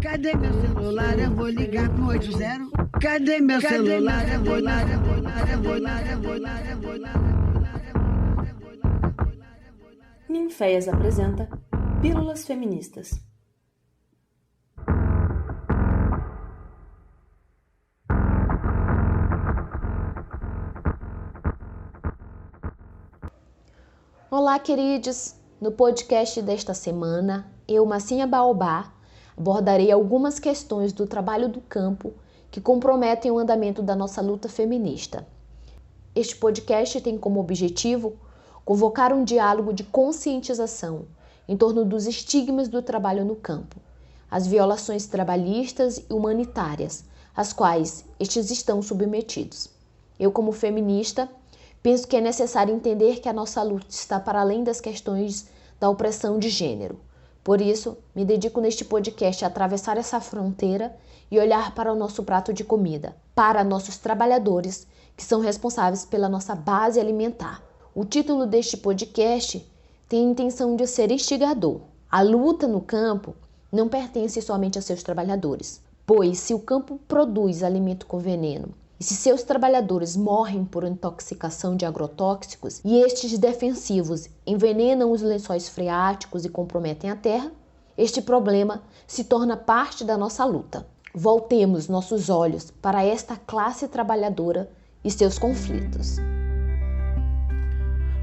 Cadê meu celular? Eu vou ligar pro 80. Cadê meu celular? Eu vou ligar. Ninféias apresenta Pílulas Feministas. Olá, queridos! No podcast desta semana, eu, Massinha Baobá, abordarei algumas questões do trabalho do campo que comprometem o andamento da nossa luta feminista. Este podcast tem como objetivo convocar um diálogo de conscientização em torno dos estigmas do trabalho no campo, as violações trabalhistas e humanitárias, às quais estes estão submetidos. Eu, como feminista, penso que é necessário entender que a nossa luta está para além das questões da opressão de gênero. Por isso, me dedico neste podcast a atravessar essa fronteira e olhar para o nosso prato de comida, para nossos trabalhadores, que são responsáveis pela nossa base alimentar. O título deste podcast tem a intenção de ser instigador. A luta no campo não pertence somente a seus trabalhadores, pois se o campo produz alimento com veneno, e se seus trabalhadores morrem por intoxicação de agrotóxicos e estes defensivos envenenam os lençóis freáticos e comprometem a terra, este problema se torna parte da nossa luta. Voltemos nossos olhos para esta classe trabalhadora e seus conflitos.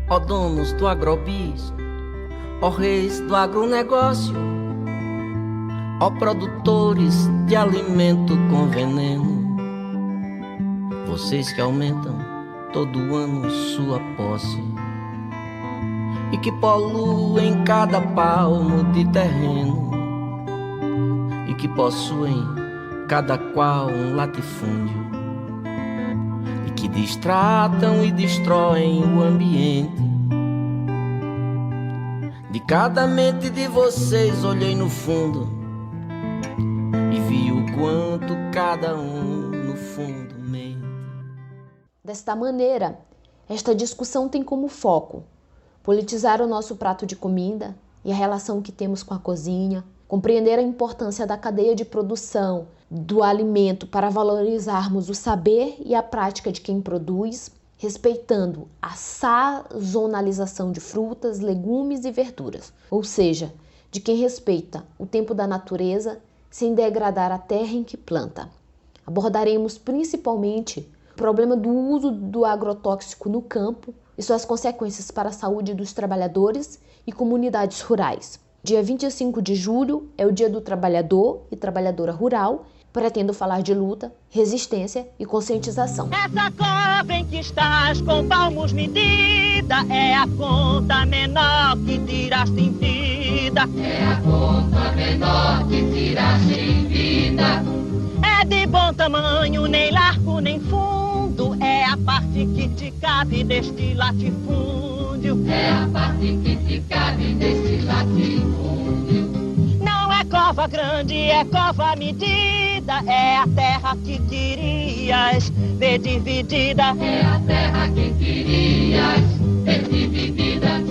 Ó donos do agrobis, ó reis do agronegócio, ó produtores de alimento com veneno, vocês que aumentam todo ano sua posse e que poluem cada palmo de terreno e que possuem cada qual um latifúndio e que distratam e destroem o ambiente. De cada mente de vocês olhei no fundo e vi o quanto cada um no fundo mente. Desta maneira, esta discussão tem como foco politizar o nosso prato de comida e a relação que temos com a cozinha, compreender a importância da cadeia de produção do alimento para valorizarmos o saber e a prática de quem produz, respeitando a sazonalização de frutas, legumes e verduras, ou seja, de quem respeita o tempo da natureza sem degradar a terra em que planta. Abordaremos principalmente o problema do uso do agrotóxico no campo e suas consequências para a saúde dos trabalhadores e comunidades rurais. Dia 25 de julho é o Dia do Trabalhador e Trabalhadora Rural. Pretendo falar de luta, resistência e conscientização. Essa cova em que estás com palmos medida é a conta menor que tiraste em vida. É a conta menor que tiraste em vida. É de bom tamanho, nem largo nem fundo. É a parte que te cabe deste latifúndio. É a parte que te cabe deste latifúndio. Não é cova grande, é cova medida. É a terra que querias ver dividida. É a terra que querias ver dividida.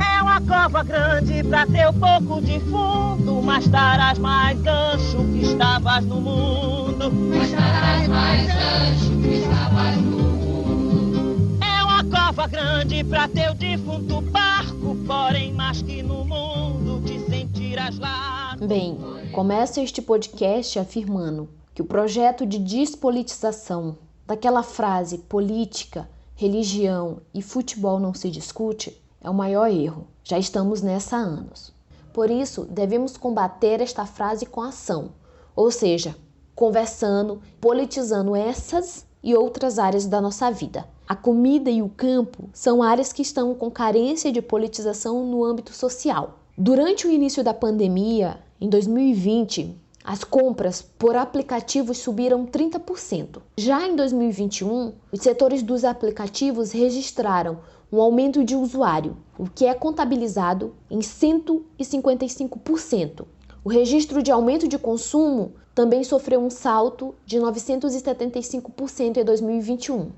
É uma cova grande pra teu pouco de fundo, mas darás mais ancho que estavas no mundo. Mas darás mais ancho que estavas no mundo. É uma cova grande pra teu defunto barco, porém mais que no mundo te sentirás lá. Bem, começo este podcast afirmando que o projeto de despolitização daquela frase política, religião e futebol não se discute é o maior erro. Já estamos nessa há anos. Por isso, devemos combater esta frase com ação, ou seja, conversando, politizando essas e outras áreas da nossa vida. A comida e o campo são áreas que estão com carência de politização no âmbito social. Durante o início da pandemia, em 2020, as compras por aplicativos subiram 30%. Já em 2021, os setores dos aplicativos registraram um aumento de usuário, o que é contabilizado em 155%. O registro de aumento de consumo também sofreu um salto de 975% em 2021.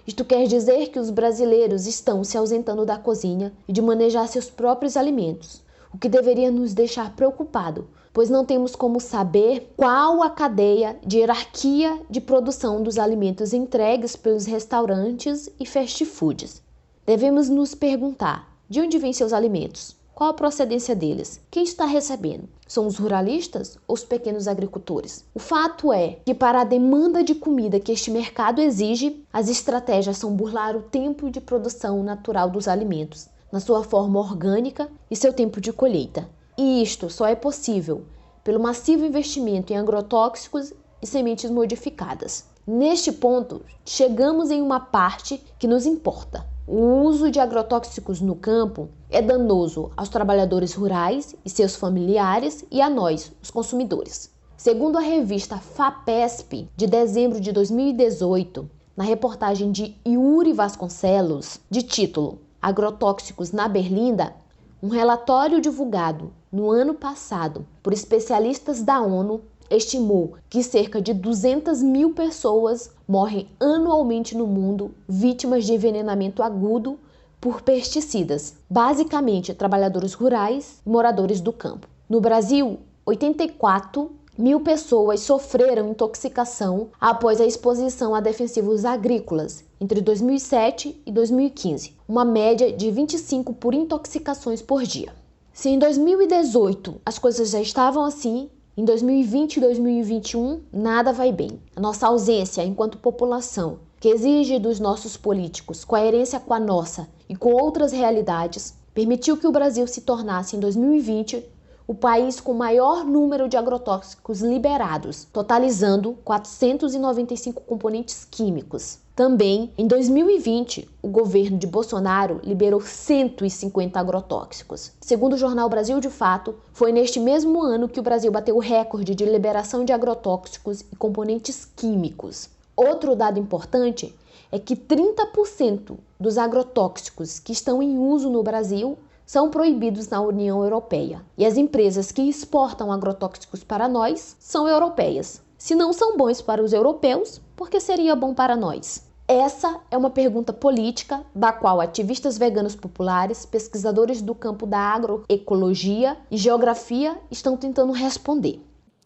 Isto quer dizer que os brasileiros estão se ausentando da cozinha e de manejar seus próprios alimentos, o que deveria nos deixar preocupado, pois não temos como saber qual a cadeia de hierarquia de produção dos alimentos entregues pelos restaurantes e fast foods. Devemos nos perguntar: de onde vêm seus alimentos? Qual a procedência deles? Quem está recebendo? São os ruralistas ou os pequenos agricultores? O fato é que, para a demanda de comida que este mercado exige, as estratégias são burlar o tempo de produção natural dos alimentos, na sua forma orgânica e seu tempo de colheita. E isto só é possível pelo massivo investimento em agrotóxicos e sementes modificadas. Neste ponto, chegamos em uma parte que nos importa. O uso de agrotóxicos no campo é danoso aos trabalhadores rurais e seus familiares e a nós, os consumidores. Segundo a revista FAPESP, de dezembro de 2018, na reportagem de Yuri Vasconcelos, de título Agrotóxicos na Berlinda, um relatório divulgado no ano passado por especialistas da ONU estimou que cerca de 200 mil pessoas morrem anualmente no mundo vítimas de envenenamento agudo por pesticidas, basicamente trabalhadores rurais e moradores do campo. No Brasil, 84 mil pessoas sofreram intoxicação após a exposição a defensivos agrícolas entre 2007 e 2015, uma média de 25 por intoxicações por dia. Se em 2018 as coisas já estavam assim, em 2020 e 2021 nada vai bem. A nossa ausência enquanto população, que exige dos nossos políticos coerência com a nossa e com outras realidades, permitiu que o Brasil se tornasse em 2020 o país com maior número de agrotóxicos liberados, totalizando 495 componentes químicos. Também, em 2020, o governo de Bolsonaro liberou 150 agrotóxicos. Segundo o jornal Brasil de Fato, foi neste mesmo ano que o Brasil bateu o recorde de liberação de agrotóxicos e componentes químicos. Outro dado importante é que 30% dos agrotóxicos que estão em uso no Brasil são proibidos na União Europeia. E as empresas que exportam agrotóxicos para nós são europeias. Se não são bons para os europeus, por que seria bom para nós? Essa é uma pergunta política da qual ativistas veganos populares, pesquisadores do campo da agroecologia e geografia estão tentando responder.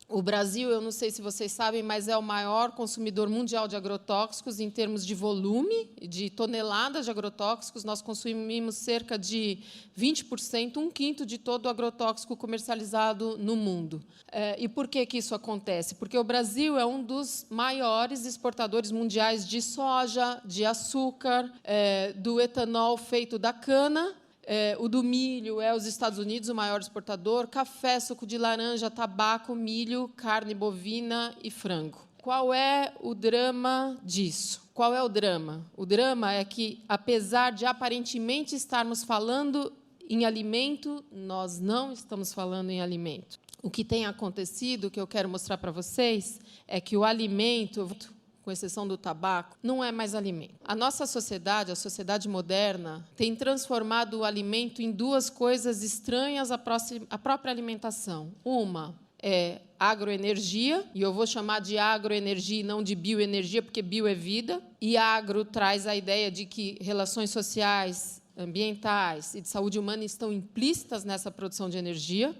O Brasil, eu não sei se vocês sabem, mas é o maior consumidor mundial de agrotóxicos em termos de volume, de toneladas de agrotóxicos. Nós consumimos cerca de 20%, um quinto de todo o agrotóxico comercializado no mundo. E por que isso acontece? Porque o Brasil é um dos maiores exportadores mundiais de soja, de açúcar, do etanol feito da cana. O do milho é os Estados Unidos, o maior exportador, café, suco de laranja, tabaco, milho, carne bovina e frango. Qual é o drama disso? Qual é o drama? O drama é que, apesar de aparentemente estarmos falando em alimento, nós não estamos falando em alimento. O que tem acontecido, que eu quero mostrar para vocês, é que o alimento, com exceção do tabaco, não é mais alimento. A nossa sociedade, a sociedade moderna, tem transformado o alimento em duas coisas estranhas à própria alimentação. Uma é agroenergia, e eu vou chamar de agroenergia e não de bioenergia, porque bio é vida, e agro traz a ideia de que relações sociais, ambientais e de saúde humana estão implícitas nessa produção de energia,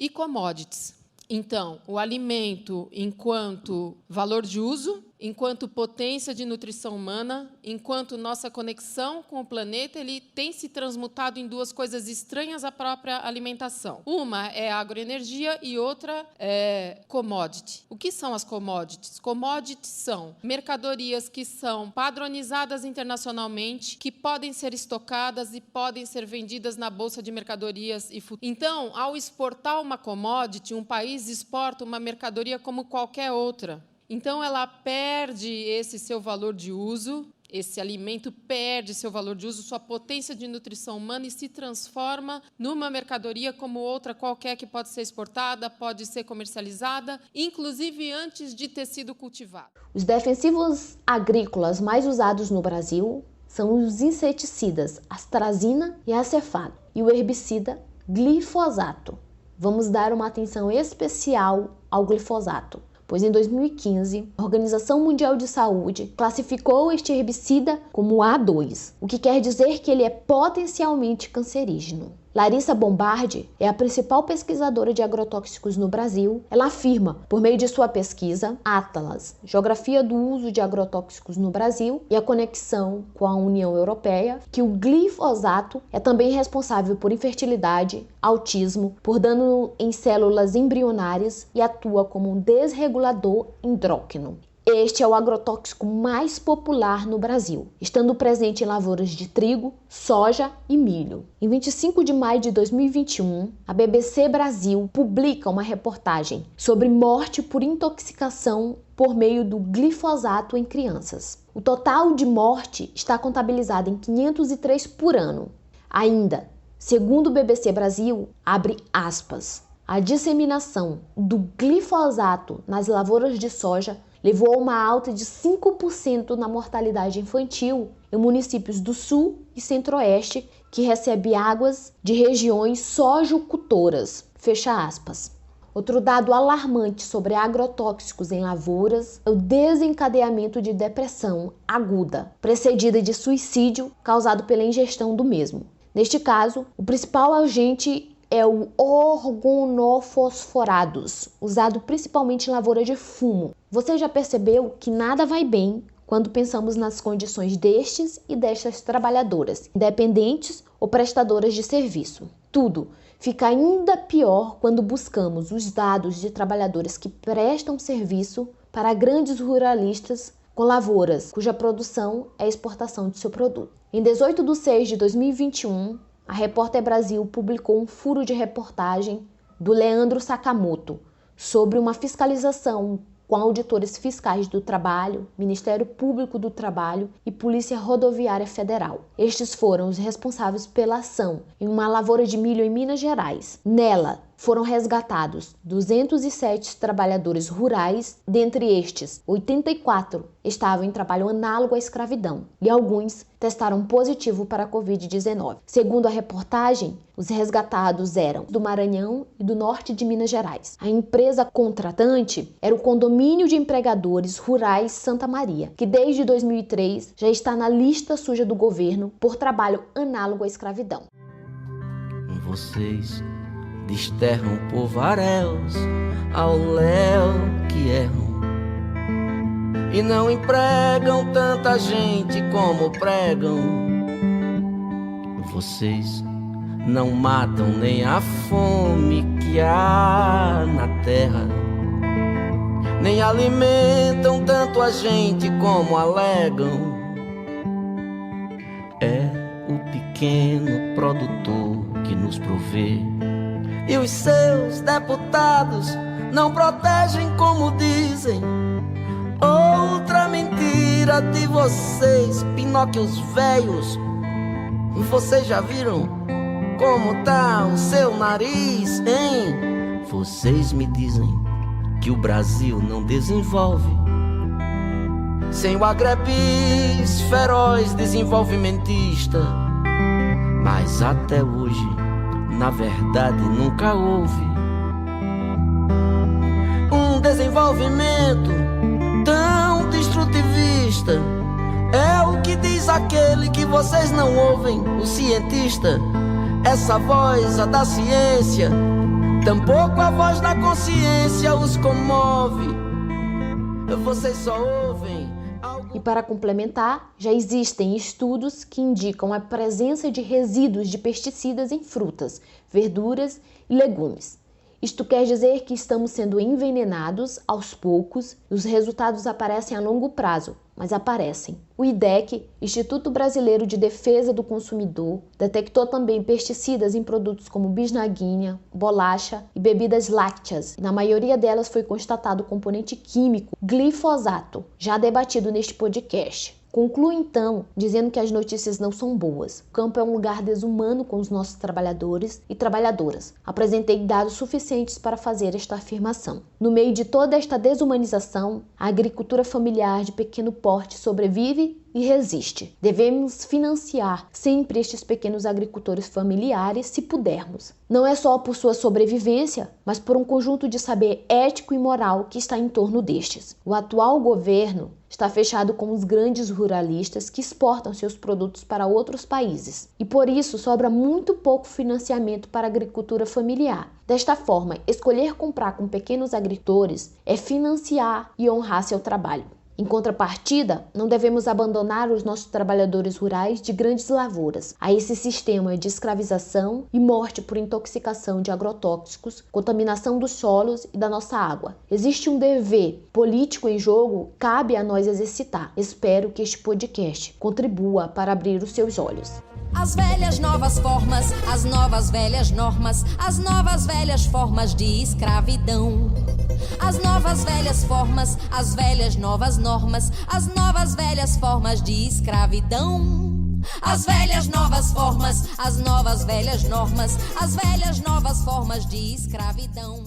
e commodities. Então, o alimento enquanto valor de uso, enquanto potência de nutrição humana, enquanto nossa conexão com o planeta, ele tem se transmutado em duas coisas estranhas à própria alimentação. Uma é agroenergia e outra é commodity. O que são as commodities? Commodities são mercadorias que são padronizadas internacionalmente, que podem ser estocadas e podem ser vendidas na bolsa de mercadorias e futuros. Então, ao exportar uma commodity, um país exporta uma mercadoria como qualquer outra. Então, ela perde esse seu valor de uso, esse alimento perde seu valor de uso, sua potência de nutrição humana e se transforma numa mercadoria como outra qualquer que pode ser exportada, pode ser comercializada, inclusive antes de ter sido cultivada. Os defensivos agrícolas mais usados no Brasil são os inseticidas astrazina e acefalo e o herbicida glifosato. Vamos dar uma atenção especial ao glifosato, pois em 2015, a Organização Mundial de Saúde classificou este herbicida como A2, o que quer dizer que ele é potencialmente cancerígeno. Larissa Bombardi é a principal pesquisadora de agrotóxicos no Brasil. Ela afirma, por meio de sua pesquisa, Atlas, Geografia do Uso de Agrotóxicos no Brasil e a conexão com a União Europeia, que o glifosato é também responsável por infertilidade, autismo, por dano em células embrionárias e atua como um desregulador endócrino. Este é o agrotóxico mais popular no Brasil, estando presente em lavouras de trigo, soja e milho. Em 25 de maio de 2021, a BBC Brasil publica uma reportagem sobre morte por intoxicação por meio do glifosato em crianças. O total de morte está contabilizado em 503 por ano. Ainda, segundo o BBC Brasil, abre aspas, a disseminação do glifosato nas lavouras de soja levou a uma alta de 5% na mortalidade infantil em municípios do Sul e Centro-Oeste que recebem águas de regiões sojicultoras. Fecha aspas. Outro dado alarmante sobre agrotóxicos em lavouras é o desencadeamento de depressão aguda, precedida de suicídio causado pela ingestão do mesmo. Neste caso, o principal agente é o organofosforados, usado principalmente em lavoura de fumo. Você já percebeu que nada vai bem quando pensamos nas condições destes e destas trabalhadoras, independentes ou prestadoras de serviço. Tudo fica ainda pior quando buscamos os dados de trabalhadores que prestam serviço para grandes ruralistas com lavouras cuja produção é a exportação de seu produto. Em 18 de 6 de 2021, a Repórter Brasil publicou um furo de reportagem do Leandro Sakamoto sobre uma fiscalização com auditores fiscais do trabalho, Ministério Público do Trabalho e Polícia Rodoviária Federal. Estes foram os responsáveis pela ação em uma lavoura de milho em Minas Gerais. Nela, foram resgatados 207 trabalhadores rurais, dentre estes, 84 estavam em trabalho análogo à escravidão e alguns testaram positivo para a Covid-19. Segundo a reportagem, os resgatados eram do Maranhão e do norte de Minas Gerais. A empresa contratante era o Condomínio de Empregadores Rurais Santa Maria, que desde 2003 já está na lista suja do governo por trabalho análogo à escravidão. Vocês desterram por varéus ao léu que erram e não empregam tanta gente como pregam. Vocês não matam nem a fome que há na terra, nem alimentam tanto a gente como alegam. É o pequeno produtor que nos provê, e os seus deputados não protegem como dizem. Outra mentira de vocês, Pinóquios velhos. Vocês já viram como tá o seu nariz, hein? Vocês me dizem que o Brasil não desenvolve sem o agrepis feroz desenvolvimentista. Mas até hoje, na verdade, nunca houve um desenvolvimento tão destrutivista. É o que diz aquele que vocês não ouvem, o cientista. Essa voz, a da ciência, tampouco a voz da consciência os comove. Vocês só ouvem algo... E para complementar, já existem estudos que indicam a presença de resíduos de pesticidas em frutas, verduras e legumes. Isto quer dizer que estamos sendo envenenados aos poucos e os resultados aparecem a longo prazo, mas aparecem. O IDEC, Instituto Brasileiro de Defesa do Consumidor, detectou também pesticidas em produtos como bisnaguinha, bolacha e bebidas lácteas. Na maioria delas foi constatado o componente químico glifosato, já debatido neste podcast. Concluo então dizendo que as notícias não são boas. O campo é um lugar desumano com os nossos trabalhadores e trabalhadoras. Apresentei dados suficientes para fazer esta afirmação. No meio de toda esta desumanização, a agricultura familiar de pequeno porte sobrevive e resiste. Devemos financiar sempre estes pequenos agricultores familiares se pudermos. Não é só por sua sobrevivência, mas por um conjunto de saber ético e moral que está em torno destes. O atual governo está fechado com os grandes ruralistas que exportam seus produtos para outros países e por isso sobra muito pouco financiamento para a agricultura familiar. Desta forma, escolher comprar com pequenos agricultores é financiar e honrar seu trabalho. Em contrapartida, não devemos abandonar os nossos trabalhadores rurais de grandes lavouras a esse sistema de escravização e morte por intoxicação de agrotóxicos, contaminação dos solos e da nossa água. Existe um dever político em jogo, cabe a nós exercitar. Espero que este podcast contribua para abrir os seus olhos. As velhas novas formas, as novas velhas normas, as novas velhas formas de escravidão. As novas velhas formas, as velhas novas normas, as novas velhas formas de escravidão. As velhas novas formas, as novas velhas normas, as velhas novas formas de escravidão.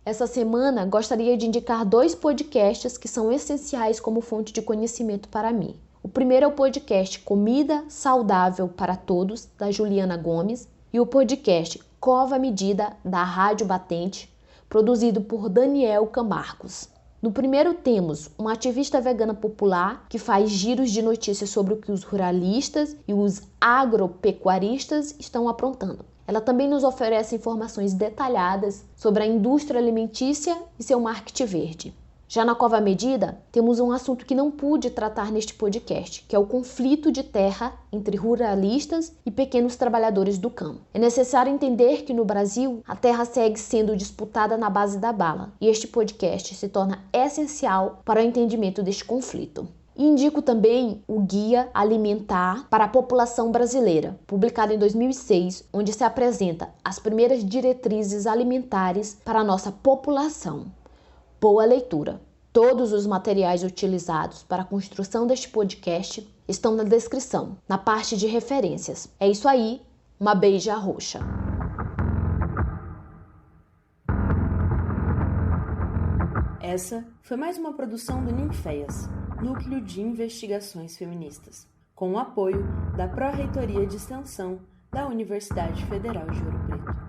Essa semana, gostaria de indicar 2 podcasts que são essenciais como fonte de conhecimento para mim. O primeiro é o podcast Comida Saudável para Todos, da Juliana Gomes, e o podcast Cova à Medida, da Rádio Batente, produzido por Daniel Camargos. No primeiro temos uma ativista vegana popular que faz giros de notícias sobre o que os ruralistas e os agropecuaristas estão aprontando. Ela também nos oferece informações detalhadas sobre a indústria alimentícia e seu marketing verde. Já na Cova à Medida, temos um assunto que não pude tratar neste podcast, que é o conflito de terra entre ruralistas e pequenos trabalhadores do campo. É necessário entender que no Brasil, a terra segue sendo disputada na base da bala, e este podcast se torna essencial para o entendimento deste conflito. E indico também o Guia Alimentar para a População Brasileira, publicado em 2006, onde se apresenta as primeiras diretrizes alimentares para a nossa população. Boa leitura! Todos os materiais utilizados para a construção deste podcast estão na descrição, na parte de referências. É isso aí, uma beija roxa! Essa foi mais uma produção do Ninféias, Núcleo de Investigações Feministas, com o apoio da Pró-Reitoria de Extensão da Universidade Federal de Ouro Preto.